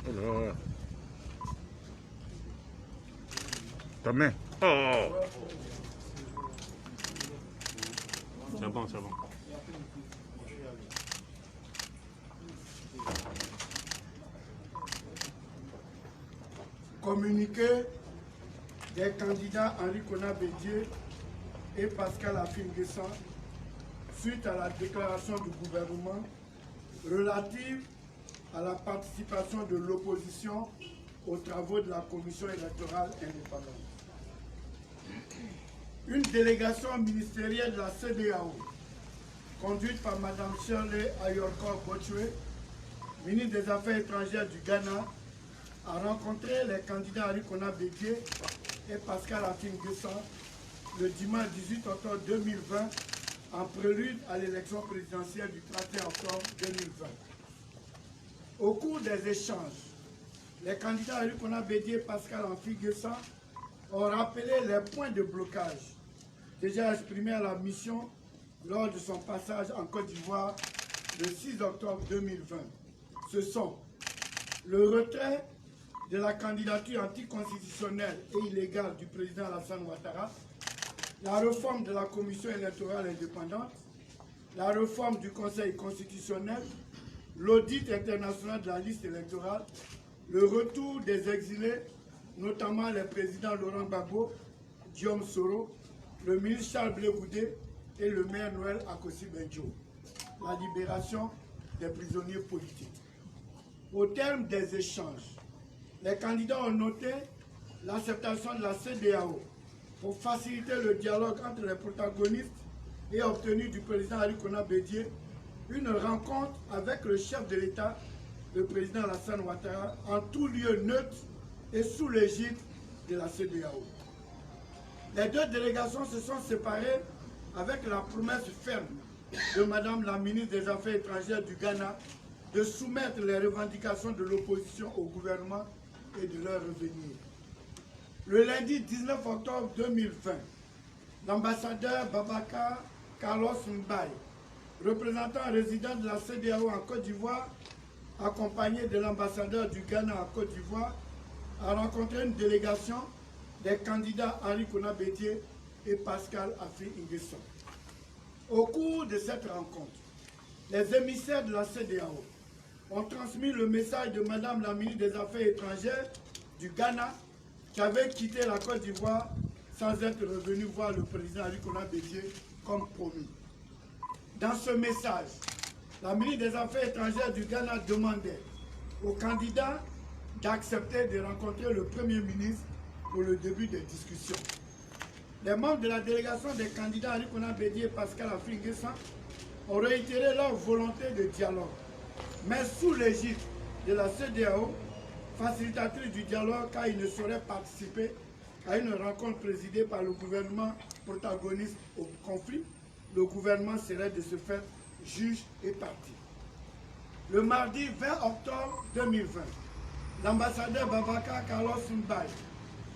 Alors, ta main. Oh. C'est bon, c'est bon. Communiqué des candidats Henri Konan Bédié et Pascal Affi-N'Guessan suite à la déclaration du gouvernement relative à la participation de l'opposition aux travaux de la commission électorale indépendante. Une délégation ministérielle de la CEDEAO, conduite par Mme Shirley Ayorkor Botchwe, ministre des Affaires étrangères du Ghana, a rencontré les candidats Henri Konan Bédié et Pascal Affi-N'Guessan le dimanche 18 octobre 2020 en prélude à l'élection présidentielle du 31 octobre 2020. Au cours des échanges, les candidats Henri Konan Bédié et Pascal Affi-N'Guessan ont rappelé les points de blocage déjà exprimés à la mission lors de son passage en Côte d'Ivoire le 6 octobre 2020. Ce sont le retrait de la candidature anticonstitutionnelle et illégale du président Alassane Ouattara, la réforme de la commission électorale indépendante, la réforme du Conseil constitutionnel, l'audit international de la liste électorale, le retour des exilés, notamment les présidents Laurent Gbagbo, Guillaume Soro, le ministre Charles Blé Goudé et le maire Noël Akossi-Benjo, la libération des prisonniers politiques. Au terme des échanges, les candidats ont noté l'acceptation de la CEDEAO pour faciliter le dialogue entre les protagonistes et obtenu du président Henri Konan Bédié une rencontre avec le chef de l'État, le président Alassane Ouattara, en tout lieu neutre et sous l'égide de la CEDEAO. Les deux délégations se sont séparées avec la promesse ferme de Madame la ministre des Affaires étrangères du Ghana de soumettre les revendications de l'opposition au gouvernement et de leur revenir. Le lundi 19 octobre 2020, l'ambassadeur Babacar Carlos Mbaye, représentant résident de la CEDEAO en Côte d'Ivoire, accompagné de l'ambassadeur du Ghana en Côte d'Ivoire, a rencontré une délégation des candidats Henri Konan Bédié et Pascal Affi-N'Guessan. Au cours de cette rencontre, les émissaires de la CEDEAO ont transmis le message de Madame la ministre des Affaires étrangères du Ghana qui avait quitté la Côte d'Ivoire sans être revenu voir le président Henri Konan Bédié comme promis. Dans ce message, la ministre des Affaires étrangères du Ghana demandait aux candidats d'accepter de rencontrer le Premier ministre pour le début des discussions. Les membres de la délégation des candidats Henri Konan Bédié et Pascal Affi-N'Guessan ont réitéré leur volonté de dialogue, mais sous l'égide de la CEDEAO, facilitatrice du dialogue car ils ne sauraient participer à une rencontre présidée par le gouvernement protagoniste au conflit. Le gouvernement serait de ce fait juge et partie. Le mardi 20 octobre 2020, l'ambassadeur Babacar Carlos Mbaye,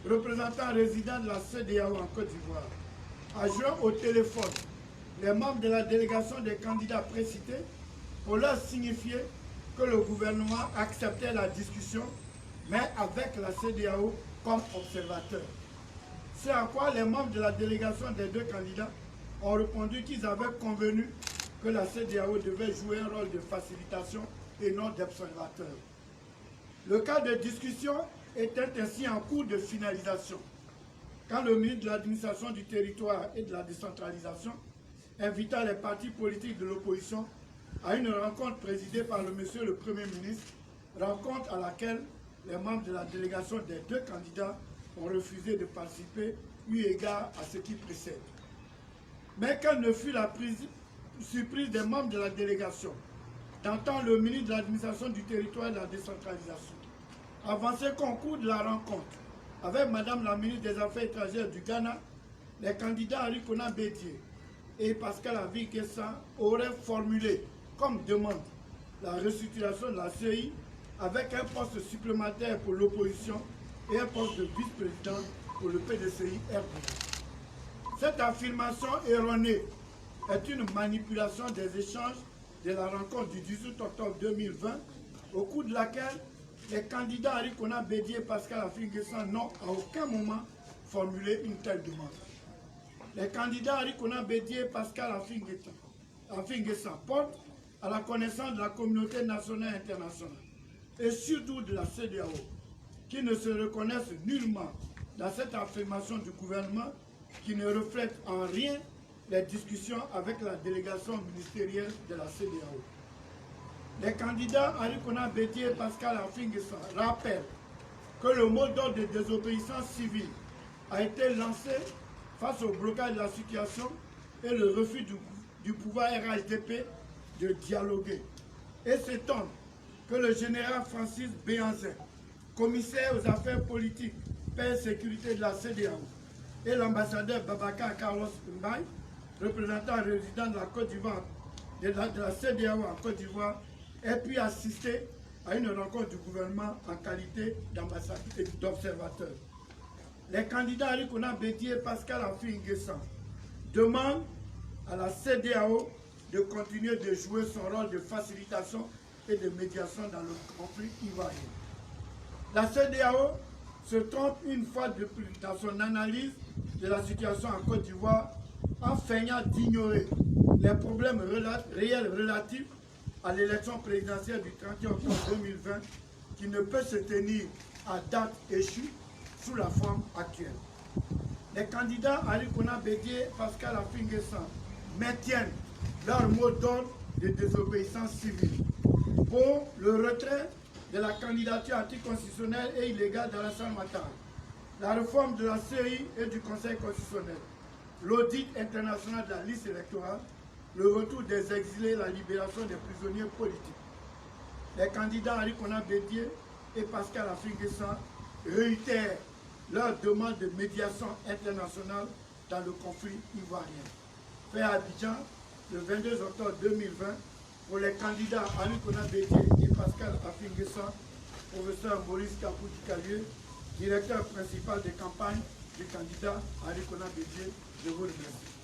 représentant résident de la CEDEAO en Côte d'Ivoire, a joint au téléphone les membres de la délégation des candidats précités pour leur signifier que le gouvernement acceptait la discussion, mais avec la CEDEAO comme observateur. C'est à quoi les membres de la délégation des deux candidats ont répondu qu'ils avaient convenu que la CEDEAO devait jouer un rôle de facilitation et non d'observateur. Le cas de discussion était ainsi en cours de finalisation, quand le ministre de l'administration du territoire et de la décentralisation invita les partis politiques de l'opposition à une rencontre présidée par monsieur le Premier ministre, rencontre à laquelle les membres de la délégation des deux candidats ont refusé de participer, eu égard à ce qui précède. Mais quelle ne fut la surprise des membres de la délégation d'entendre le ministre de l'administration du territoire et de la décentralisation avancer qu'au cours de la rencontre avec Madame la ministre des Affaires étrangères du Ghana, les candidats Henri Konan Bédié et Pascal Affi-N'Guessan auraient formulé comme demande la restructuration de la CEI avec un poste supplémentaire pour l'opposition et un poste de vice-président pour le PDCI RDP. Cette affirmation erronée est une manipulation des échanges de la rencontre du 18 octobre 2020, au cours de laquelle Les candidats Arikona Bédié et Pascal Affi-N'Guessan n'ont à aucun moment formulé une telle demande. Les candidats Arikona Bédié et Pascal Affi-N'Guessan portent à la connaissance de la communauté nationale et internationale et surtout de la CEDEAO, qui ne se reconnaissent nullement dans cette affirmation du gouvernement qui ne reflète en rien les discussions avec la délégation ministérielle de la CEDEAO. Les candidats Arikona Bédié et Pascal Affi-N'Guessan rappellent que le mot d'ordre de désobéissance civile a été lancé face au blocage de la situation et le refus du pouvoir RHDP de dialoguer, et s'étonne que le général Francis Béhanzin, commissaire aux affaires politiques, paix et sécurité de la CEDEAO, et l'ambassadeur Babacar Carlos Mbaye, représentant résident de la Côte d'Ivoire, de la CEDEAO en Côte d'Ivoire, aient pu assister à une rencontre du gouvernement en qualité d'ambassadeur et d'observateur. Les candidats Arikona Bédié et Pascal Affi-N'Guessan demandent à la CEDEAO de continuer de jouer son rôle de facilitation et de médiation dans le conflit ivoirien. La CEDEAO se trompe une fois de plus dans son analyse de la situation en Côte d'Ivoire en feignant d'ignorer les problèmes réels relatifs à l'élection présidentielle du 31 octobre 2020 qui ne peut se tenir à date échue sous la forme actuelle. Les candidats Arikona Bédié et Pascal Affi-N'Guessan maintiennent leur mot d'ordre de désobéissance civile pour le retrait de la candidature anticonstitutionnelle et illégale d'Alassane Ouattara, la réforme de la CEI et du Conseil constitutionnel, l'audit international de la liste électorale, le retour des exilés et la libération des prisonniers politiques. Les candidats Arikona Bédié et Pascal Affi-N'Guessan réitèrent leur demande de médiation internationale dans le conflit ivoirien. Fait à Abidjan, le 22 octobre 2020, pour les candidats Arikona Bédié et Pascal Affi-N'Guessan, professeur Maurice Kapou-Dikalieu, directeur principal des campagnes du candidat Arikona Bédié. Je vous remercie.